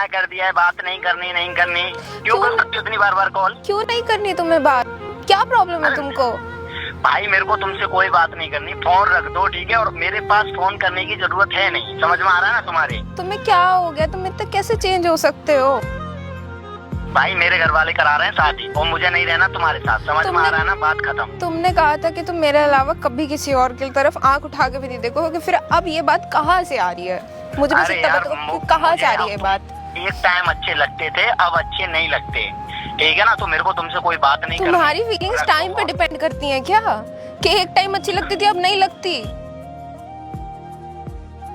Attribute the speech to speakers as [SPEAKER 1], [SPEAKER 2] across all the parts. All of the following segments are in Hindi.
[SPEAKER 1] मना कर दिया है, बात नहीं करनी नहीं करनी। क्यों कर सकती हो इतनी बार बार कॉल?
[SPEAKER 2] क्यों नहीं करनी तुम्हें बात? क्या प्रॉब्लम है तुमको?
[SPEAKER 1] भाई मेरे को तुमसे कोई बात नहीं करनी, फोन रख दो ठीक है। और मेरे पास फोन करने की जरूरत है नहीं, समझ में आ रहा है ना तुम्हारे?
[SPEAKER 2] तुम्हें क्या हो गया? तुम इतना कैसे चेंज हो सकते हो?
[SPEAKER 1] भाई मेरे घर वाले करा रहे हैं शादी और मुझे नहीं रहना तुम्हारे साथ, समझ में आ रहा है ना? बात खत्म।
[SPEAKER 2] तुमने कहा था कि तुम मेरे अलावा कभी किसी और की तरफ आंख उठा के भी नहीं देखोगे, फिर अब ये बात कहाँ से आ रही है? मुझे बस इतना बताओ कहाँ से आ रही है बात?
[SPEAKER 1] एक टाइम अच्छे लगते थे, अब अच्छे नहीं लगते, ठीक है ना? तो मेरे को तुमसे कोई बात नहीं करनी।
[SPEAKER 2] तुम्हारी फीलिंग्स टाइम पे डिपेंड करती हैं क्या? कि एक टाइम अच्छी लगती थी अब नहीं लगती?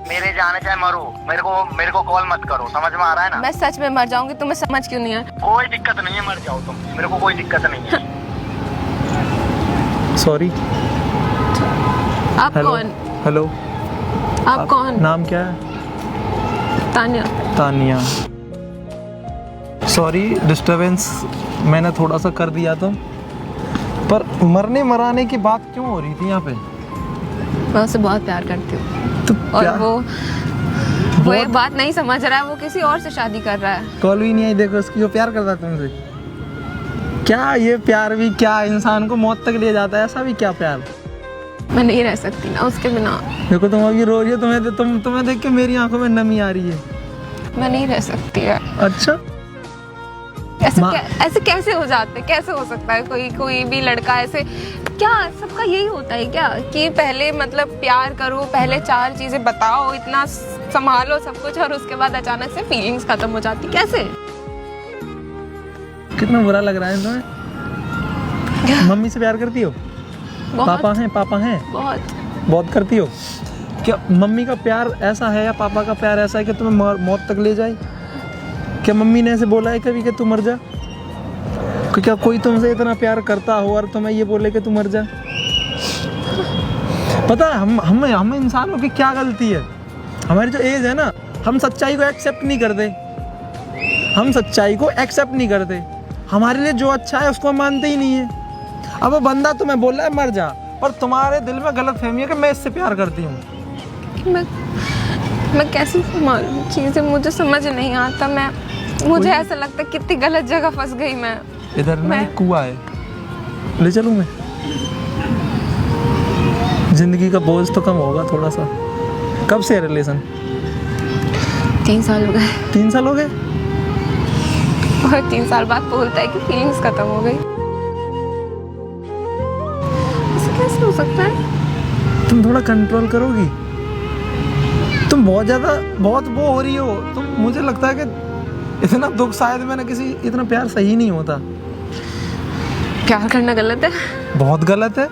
[SPEAKER 1] मेरे जाने चाहे मरो, मेरे को कॉल मत करो, समझ में आ रहा है ना?
[SPEAKER 2] मैं सच में मर जाऊंगी, तुम्हें समझ क्यों नहीं है?
[SPEAKER 1] कोई दिक्कत नहीं है, मर जाओ तुम, मेरे को कोई दिक्कत नहीं है।
[SPEAKER 3] सॉरी।
[SPEAKER 2] आप कौन?
[SPEAKER 3] हेलो,
[SPEAKER 2] आप कौन?
[SPEAKER 3] नाम क्या है?
[SPEAKER 2] तानिया।
[SPEAKER 3] तानिया। सॉरी डिस्टरबेंस मैंने थोड़ा सा कर दिया तो, पर मरने मराने की बात क्यों हो रही थी यहाँ पे?
[SPEAKER 2] मैं उससे बहुत प्यार करती हूँ
[SPEAKER 3] तो
[SPEAKER 2] और वो ये बात नहीं समझ रहा है, वो किसी और से शादी कर रहा है।
[SPEAKER 3] कॉल भी नहीं आई, देखो उसकी, वो प्यार करता है तुमसे। क्या ये प्यार भी क्या इंसान को मौत तक ले जाता है? ऐसा भी क्या प्यार?
[SPEAKER 2] मैं नहीं रह सकती ना उसके बिना।
[SPEAKER 3] देखो तुम अभी रो रही हो, तुम्हें देख के मेरी आंखों में नमी आ रही है।
[SPEAKER 2] मैं नहीं रह सकती है।
[SPEAKER 3] अच्छा,
[SPEAKER 2] ऐसे कैसे हो जाते? कैसे हो सकता है कोई भी लड़का ऐसे? क्या सबका यही होता है क्या कि पहले मतलब प्यार करो, पहले 4 चीजें बताओ, इतना संभालो सब कुछ, और उसके बाद अचानक से फीलिंग्स खत्म हो जाती? कैसे?
[SPEAKER 3] कितना बुरा लग रहा है तुम्हें? मम्मी से प्यार करती हो? पापा हैं? बहुत करती हो? क्या मम्मी का प्यार ऐसा है या पापा का प्यार ऐसा है कि तुम्हें मौत तक ले जाए? क्या मम्मी ने ऐसे बोला है कभी कि तू मर जा? क्या कोई तुमसे इतना प्यार करता हो और तुम्हें ये बोले कि तू मर जा? पता है हम इंसानों की क्या गलती है? हमारी जो एज है ना, हम सच्चाई को एक्सेप्ट नहीं करते। हमारे लिए जो अच्छा है उसको हम मानते ही नहीं है। अब वो बंदा तुम्हें बोल रहा है मर जा, पर तुम्हारे दिल में गलत फहमी है कि मैं इससे प्यार करती हूँ।
[SPEAKER 2] मैं कैसे संभालूं चीजें? मुझे समझ नहीं आता। मुझे ऐसा लगता है कितनी गलत जगह फंस गई मैं।
[SPEAKER 3] इधर ना एक कुआं है, ले चलूं मैं? जिंदगी का बोझ तो कम होगा थोड़ा सा। कब से है रिलेशन?
[SPEAKER 2] 3 साल हो गए।
[SPEAKER 3] 3 साल हो गए?
[SPEAKER 2] और 3 साल बाद बोलता है कि फीलिंग्स खत्म हो गई। ऐसे कैसे हो सकता है?
[SPEAKER 3] तुम थोड़ा कंट्रोल करोगी? तुम बहुत वो हो रही हो तुम। मुझे लगता है कि इतना दुख शायद मैंने किसी इतना प्यार सही नहीं होता।
[SPEAKER 2] प्यार करना गलत है?
[SPEAKER 3] बहुत गलत है।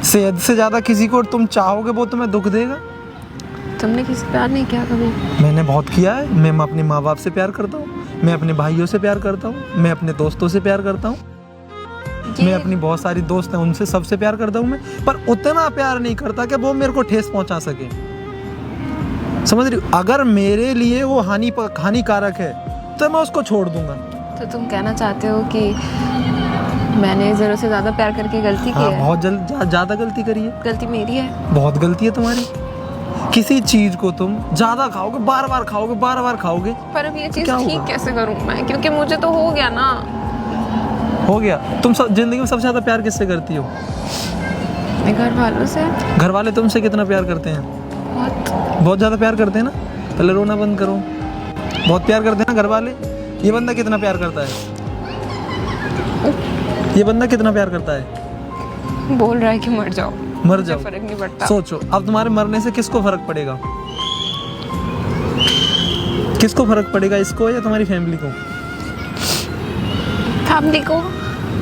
[SPEAKER 3] सेहत से ज्यादा किसी को तुम चाहोगे वो तुम्हें दुख देगा।
[SPEAKER 2] तुमने किसी प्यार नहीं किया कभी?
[SPEAKER 3] मैंने बहुत किया है। मैं अपने माँ बाप से प्यार करता हूँ, मैं अपने भाइयों से प्यार करता हूँ, मैं अपने दोस्तों से प्यार करता हूँ, मैं अपनी बहुत सारी दोस्त हैं उनसे सबसे प्यार करता हूँ मैं। पर उतना प्यार नहीं करता कि वो मेरे को ठेस पहुंचा सके। समझ रही हो? अगर मेरे लिए वो हानिकारक है तो मैं उसको छोड़ दूंगा।
[SPEAKER 2] तो तुम कहना चाहते हो कि मैंने जरूरत से ज्यादा प्यार करके गलती की है?
[SPEAKER 3] बहुत ज्यादा गलती करी है।
[SPEAKER 2] गलती मेरी है?
[SPEAKER 3] बहुत गलती है तुम्हारी। किसी चीज को तुम ज्यादा खाओगे, बार बार खाओगे।
[SPEAKER 2] पर अब ये चीज ठीक कैसे करूं मैं? क्योंकि मुझे तो हो गया ना।
[SPEAKER 3] हो गया? तुम जिंदगी में सबसे ज्यादा प्यार किससे करती हो?
[SPEAKER 2] मेरे घर वालों से।
[SPEAKER 3] घर वाले तुमसे कितना प्यार करते हैं? बहुत ज्यादा प्यार करते हैं ना? पहले रोना बंद करो। बहुत प्यार करते हैं ना घर वाले। ये बंदा कितना प्यार करता है?
[SPEAKER 2] बोल रहा है कि मर जाओ। फर्क नहीं पड़ता।
[SPEAKER 3] सोचो, अब तुम्हारे मरने से किसको फर्क पड़ेगा? इसको या तुम्हारी फैमिली को?
[SPEAKER 2] फैमिली को।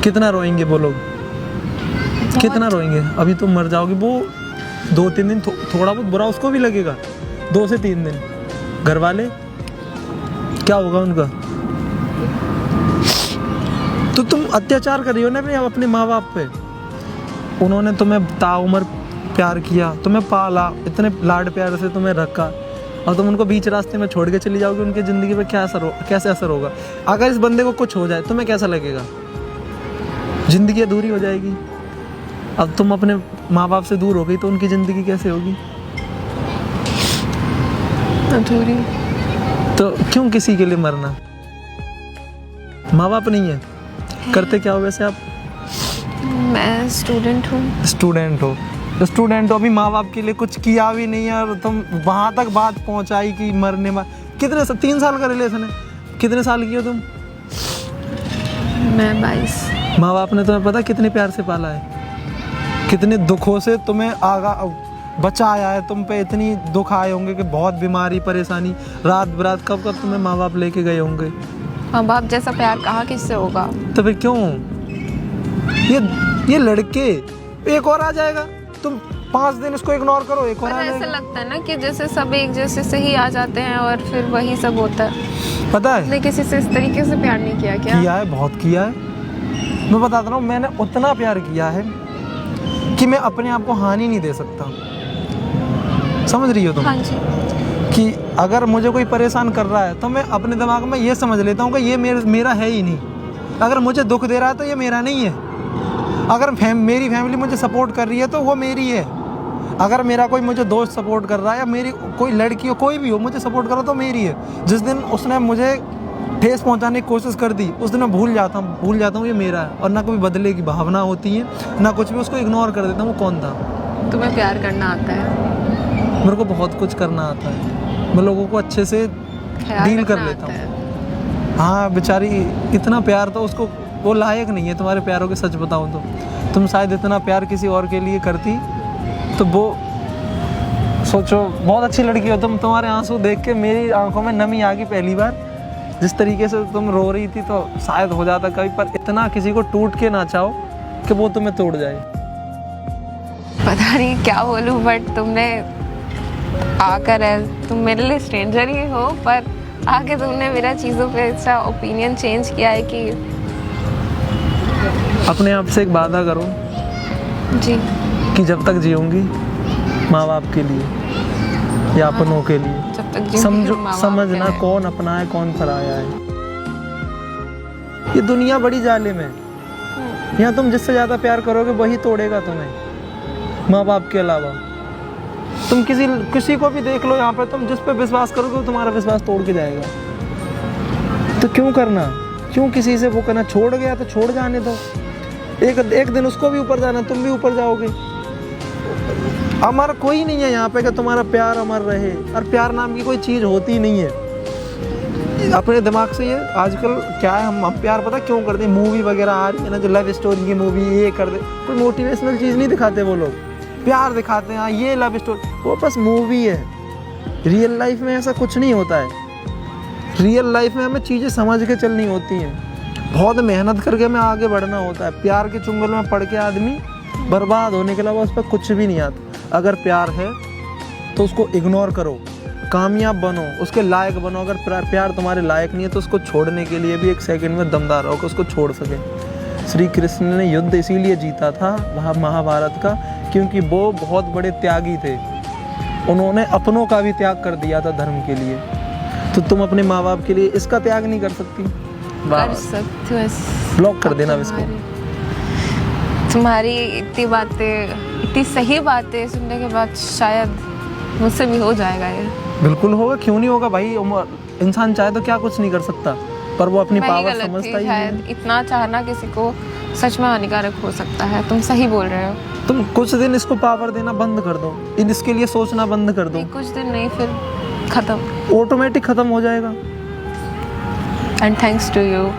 [SPEAKER 3] कितना रोएंगे वो लोग? कितना रोएंगे? अभी तुम मर जाओगी, वो 2-3 दिन थोड़ा बहुत बुरा उसको भी लगेगा। 2 से 3 दिन। घर वाले क्या होगा उनका? तो तुम अत्याचार कर रही हो ना अपने माँ बाप पे। उन्होंने तुम्हें ताउम्र प्यार किया, तुम्हें पाला, इतने लाड प्यार से तुम्हें रखा, और तुम उनको बीच रास्ते में छोड़ के चली जाओगे। उनकी ज़िंदगी पे कैसे असर होगा? अगर इस बंदे को कुछ हो जाए तुम्हें कैसा लगेगा? ज़िंदगी अधूरी हो जाएगी। अब तुम अपने माँ बाप से दूर हो गई तो उनकी ज़िंदगी कैसे होगी?
[SPEAKER 2] अधूरी।
[SPEAKER 3] तो क्यों किसी के लिए मरना? माँ बाप नहीं है? करते क्या हो वैसे आप?
[SPEAKER 2] मैं स्टूडेंट हूँ।
[SPEAKER 3] स्टूडेंट हो? स्टूडेंट हो, अभी माँ बाप के लिए कुछ किया भी नहीं है और तुम वहाँ तक बात पहुँचाई कि मरने में। कितने 3 साल का रिलेशन है? कितने साल की हो तुम?
[SPEAKER 2] मैं 22।
[SPEAKER 3] माँ बाप ने तुम्हें पता कितने प्यार से पाला है, कितने दुखों से तुम्हें आगा बचाया है, तुम पे इतनी दुख आए होंगे कि बहुत बीमारी परेशानी, रात बरात कब कब तुम्हें माँ बाप लेके गए होंगे।
[SPEAKER 2] माँ बाप जैसा प्यार कहाँ किससे होगा?
[SPEAKER 3] तो फिर क्यों ये लड़के, एक और आ जाएगा, तुम 5 दिन इसको इग्नोर करो, एक और आ
[SPEAKER 2] ऐसा
[SPEAKER 3] जाएगा।
[SPEAKER 2] लगता है ना कि जैसे सब एक जैसे से ही आ जाते हैं और फिर वही सब होता है।
[SPEAKER 3] पता है
[SPEAKER 2] आपने किसी से इस तरीके से प्यार नहीं किया क्या?
[SPEAKER 3] किया है, बहुत किया है। मैं बताता हूँ, मैंने उतना प्यार किया है कि मैं अपने आप को हानि नहीं दे सकता। समझ रही हो तुम?
[SPEAKER 2] हाँ जी।
[SPEAKER 3] कि अगर मुझे कोई परेशान कर रहा है तो मैं अपने दिमाग में ये समझ लेता हूँ कि ये मेरा है ही नहीं। अगर मुझे दुख दे रहा है तो ये मेरा नहीं है। अगर मेरी फैमिली मुझे सपोर्ट कर रही है तो वो मेरी है। अगर मेरा कोई मुझे दोस्त सपोर्ट कर रहा है या मेरी कोई लड़की हो, कोई भी हो, मुझे सपोर्ट कर रहा तो मेरी है। जिस दिन उसने मुझे ठेस पहुंचाने की कोशिश कर दी, उस दिन मैं भूल जाता हूँ ये मेरा है, और ना कोई बदले की भावना होती है ना कुछ भी, उसको इग्नोर कर देता हूँ। वो कौन था?
[SPEAKER 2] तुम्हें प्यार करना आता है?
[SPEAKER 3] मेरे को बहुत कुछ करना आता है, मैं लोगों को अच्छे से डील कर लेता हूँ। हाँ बेचारी, इतना प्यार तो उसको, वो लायक नहीं है तुम्हारे प्यारों के। सच बताऊँ तो तुम शायद इतना प्यार किसी और के लिए करती तो वो, सोचो बहुत अच्छी लड़की हो तुम। तुम्हारे आंसू देख के मेरी आंखों में नमी आ गई पहली बार। जिस तरीके से तुम रो रही थी तो शायद हो जाता कभी, पर इतना किसी को टूट के ना चाहो कि वो तुम्हें तोड़ जाए।
[SPEAKER 2] पता नहीं क्या बोलूं, बट तुमने आकर, तुम मेरे लिए स्ट्रेंजर ही हो, पर आके तुमने मेरा चीज़ों पे ऐसा ओपिनियन चेंज किया है कि
[SPEAKER 3] अपने आप से एक वादा करो
[SPEAKER 2] जी,
[SPEAKER 3] कि जब तक जीऊंगी माँ बाप के लिए या अपनों के लिए।
[SPEAKER 2] जब तक जीऊंगी माँ बाप
[SPEAKER 3] समझना
[SPEAKER 2] के लिए।
[SPEAKER 3] कौन अपना है कौन पराया है। ये दुनिया बड़ी जालिम है। यहाँ तुम जिससे ज्यादा प्यार करोगे वही तोड़ेगा तुम्हें, माँ बाप के अलावा। तुम किसी को भी देख लो यहाँ पे, तुम जिस पे विश्वास करोगे वो तुम्हारा विश्वास तोड़ के जाएगा। तो क्यों करना, क्यों किसी से वो करना? छोड़ गया तो छोड़ जाने दो। एक दिन उसको भी ऊपर जाना, तुम भी ऊपर जाओगे। अमर कोई नहीं है यहाँ पे कि तुम्हारा प्यार अमर रहे, और प्यार नाम की कोई चीज़ होती नहीं है। अपने दिमाग से ये आजकल क्या है, हम प्यार पता क्यों करते हैं? मूवी वगैरह आ रही है ना, जो लव स्टोरी की मूवी, ये कर दे, कोई मोटिवेशनल चीज़ नहीं दिखाते वो लोग। प्यार दिखाते हैं, हाँ ये लव स्टोरी, वो बस मूवी है। रियल लाइफ में ऐसा कुछ नहीं होता है। रियल लाइफ में हमें चीज़ें समझ के चलनी होती हैं, बहुत मेहनत करके हमें आगे बढ़ना होता है। प्यार के चुंगल में पड़ के आदमी बर्बाद होने के अलावा उस पर कुछ भी नहीं आता। अगर प्यार है तो उसको इग्नोर करो, कामयाब बनो, उसके लायक बनो। अगर प्यार तुम्हारे लायक नहीं है तो उसको छोड़ने के लिए भी एक सेकंड में दमदार रहो कि उसको छोड़ सके। श्री कृष्ण ने युद्ध इसीलिए जीता था वह महाभारत का, क्योंकि वो बहुत बड़े त्यागी थे। उन्होंने अपनों का भी त्याग कर दिया था धर्म के लिए। तो तुम अपने माँ बाप के लिए इसका त्याग नहीं कर सकती?
[SPEAKER 2] कर सकती हो।
[SPEAKER 3] ब्लॉक कर देना इसको।
[SPEAKER 2] तुम्हारी इतनी बातें, इतनी सही बातें सुनने के बाद शायद मुझसे भी हो जाएगा ये।
[SPEAKER 3] बिल्कुल होगा, क्यों नहीं होगा भाई। इंसान चाहे तो क्या कुछ नहीं कर सकता, पर वो अपनी पावर समझता ही
[SPEAKER 2] शायद इतना चाहना किसी को सच में हानिकारक हो सकता है। तुम सही बोल रहे हो।
[SPEAKER 3] तुम कुछ दिन इसको पावर देना बंद कर दो, इसके लिए सोचना बंद कर दो।
[SPEAKER 2] कुछ दिन नहीं, फिर खत्म,
[SPEAKER 3] ऑटोमेटिक खत्म हो जाएगा।
[SPEAKER 2] And thanks to you.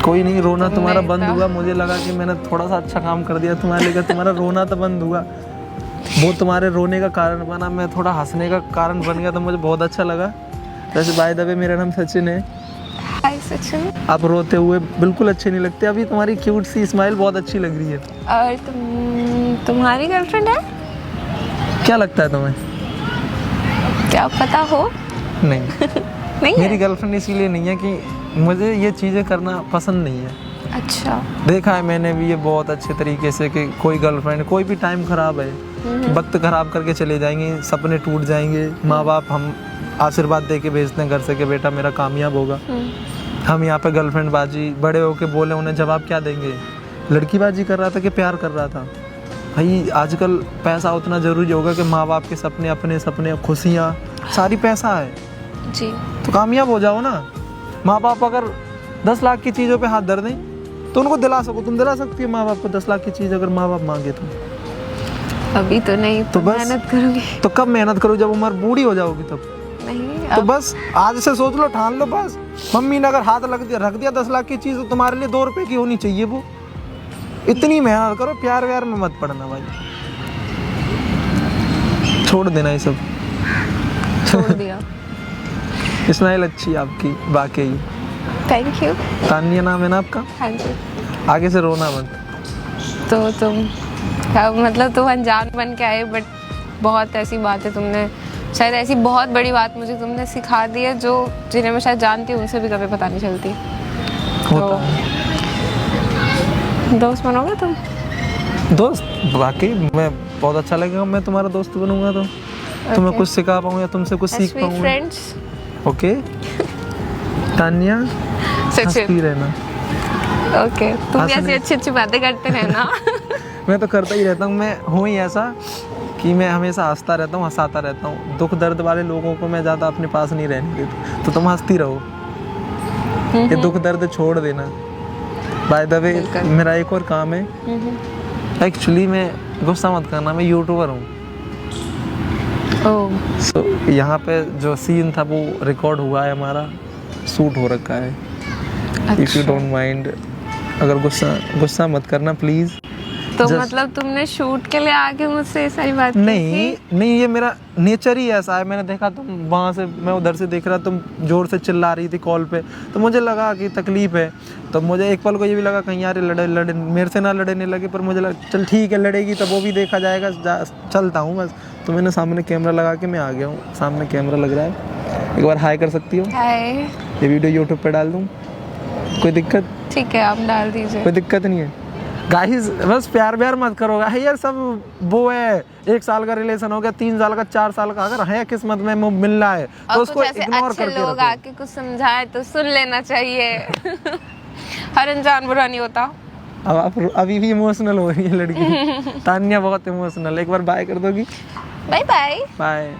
[SPEAKER 3] कोई नहीं, रोना तुम्हारा बंद हुआ। मुझे लगा कि मैंने थोड़ा सा अच्छा काम कर दिया तुम्हारे लिए, तुम्हारा रोना तो बंद हुआ। वो तुम्हारे रोने का कारण बना, मैं थोड़ा हंसने का कारण बन गया, तो मुझे बहुत अच्छा लगा। वैसे बाय द वे मेरा नाम सचिन है।
[SPEAKER 2] हाय सचिन।
[SPEAKER 3] आप रोते हुए बिल्कुल अच्छे नहीं लगते। अभी तुम्हारी क्यूट सी स्माइल बहुत अच्छी लग रही है।
[SPEAKER 2] और तुम्हारी गर्लफ्रेंड है?
[SPEAKER 3] क्या लगता है तुम्हें?
[SPEAKER 2] क्या पता हो?
[SPEAKER 3] नहीं
[SPEAKER 2] नहीं
[SPEAKER 3] मेरी
[SPEAKER 2] है?
[SPEAKER 3] गर्लफ्रेंड इसीलिए नहीं है कि मुझे ये चीज़ें करना पसंद नहीं है।
[SPEAKER 2] अच्छा।
[SPEAKER 3] देखा है मैंने भी ये बहुत अच्छे तरीके से कि कोई गर्लफ्रेंड, कोई भी टाइम ख़राब है, वक्त ख़राब करके चले जाएंगे, सपने टूट जाएंगे। माँ बाप हम आशीर्वाद दे के भेजते हैं घर से कि बेटा मेरा कामयाब होगा। हम यहाँ पे गर्लफ्रेंड बाजी, बड़े होके बोले, उन्हें जवाब क्या देंगे? लड़की बाजी कर रहा था कि प्यार कर रहा था? भाई आजकल पैसा उतना ज़रूरी होगा कि माँ बाप के सपने, अपने सपने, खुशियाँ, सारी पैसा है।
[SPEAKER 2] जी।
[SPEAKER 3] तो कामयाब हो जाओ ना। माँ बाप अगर 10 लाख की चीज़ों पे हाथ धर दें तो उनको दिला सको, तुम दिला सकती हो माँ बाप को 10 लाख की चीज़ अगर माँ बाप मांगे तो?
[SPEAKER 2] अभी तो नहीं,
[SPEAKER 3] तो बस
[SPEAKER 2] मेहनत करूंगी।
[SPEAKER 3] तो कब मेहनत करो, जब उम्र बूढ़ी हो जाओगी तब।
[SPEAKER 2] नहीं
[SPEAKER 3] तो बस आज से सोच लो, ठान लो बस। मम्मी ने अगर हाथ रख दिया 10 लाख की चीज़ तो तुम्हारे लिए 2 रुपए की होनी चाहिए वो। इतनी मेहनत करो, प्यार व्यार में मत पड़ना भाई, छोड़ देना ये सब।
[SPEAKER 2] छोड़ दिया।
[SPEAKER 3] स्माइल अच्छी है आपकी वाकई।
[SPEAKER 2] Thank you.
[SPEAKER 3] तानिया नाम है ना आपका?
[SPEAKER 2] हाँ जी।
[SPEAKER 3] आगे से रोना मत।
[SPEAKER 2] तो तुम मतलब तुम अनजान बन के आए, बट बहुत ऐसी बात है तुमने, शायद ऐसी बहुत बड़ी बात मुझे तुमने सिखा दी है जो जिन्हें मैं शायद जानती हूँ उनसे भी कभी पता नहीं चलती।
[SPEAKER 3] होता है।
[SPEAKER 2] दोस्त बनोगे तुम?
[SPEAKER 3] दोस्त वाकई मैं बहुत अच्छा लगेगा, मैं तुम्हारा दोस्त बनूंगा तो तुम्हें कुछ सिखा पाऊँ या तुमसे कुछ सीख पाऊँ।
[SPEAKER 2] फ्रेंड्स।
[SPEAKER 3] ओके तानिया, हंसती रहना।
[SPEAKER 2] ओके, तुम भी ऐसी अच्छी अच्छी बातें करते रहना।
[SPEAKER 3] मैं तो करता ही रहता हूँ, मैं हूँ ही ऐसा कि मैं हमेशा हंसता रहता हूँ, हंसाता रहता हूँ। दुख दर्द वाले लोगों को मैं ज़्यादा अपने पास नहीं रहने देता, तो तुम हंसती रहो, ये दुख दर्द छोड़ देना। बाय द वे मेरा एक और काम है एक्चुअली, मैं गुस्सा मत करना, मैं यूट्यूबर हूँ। सो यहाँ पे जो सीन था वो रिकॉर्ड हुआ है, हमारा शूट हो रखा है। इफ यू डोंट माइंड, अगर गुस्सा मत करना प्लीज।
[SPEAKER 2] तो मतलब तुमने शूट के लिए आके मुझसे ये सारी बात
[SPEAKER 3] नहीं, ये मेरा नेचर ही ऐसा है। मैंने देखा तुम वहाँ से, मैं उधर से देख रहा, तुम जोर से चिल्ला रही थी कॉल पे, तो मुझे लगा कि तकलीफ है। तो मुझे एक पल को ये भी लगा कहीं यार लड़े मेरे से ना लड़ने लगे, पर मुझे लगा चल ठीक है, लड़ेगी तब वो भी देखा जाएगा, चलता हूँ बस। तो मैंने सामने कैमरा लगा के मैं आ गया हूँ, सामने कैमरा लग रहा है। एक बार हाय कर सकती हो?
[SPEAKER 2] हाय।
[SPEAKER 3] ये वीडियो यूट्यूब पे डाल दूँ, कोई दिक्कत?
[SPEAKER 2] ठीक है, आप डाल दीजिए,
[SPEAKER 3] कोई दिक्कत नहीं है। गाइस बस प्यार व्यार मत करो यार, सब वो है 1 साल का रिलेशन हो गया, 3 साल का, 4 साल का, अगर है किस्मत में वो मिल रहा है तो उसको इग्नोर करके रखो।
[SPEAKER 2] लोग आके कुछ समझाए तो सुन लेना चाहिए। हर इंसान बुरा नहीं होता।
[SPEAKER 3] अब आप अभी भी इमोशनल हो रही है लड़की। तानिया बहुत इमोशनल, एक बार बाय कर दोगी?
[SPEAKER 2] Bye bye.
[SPEAKER 3] बाय।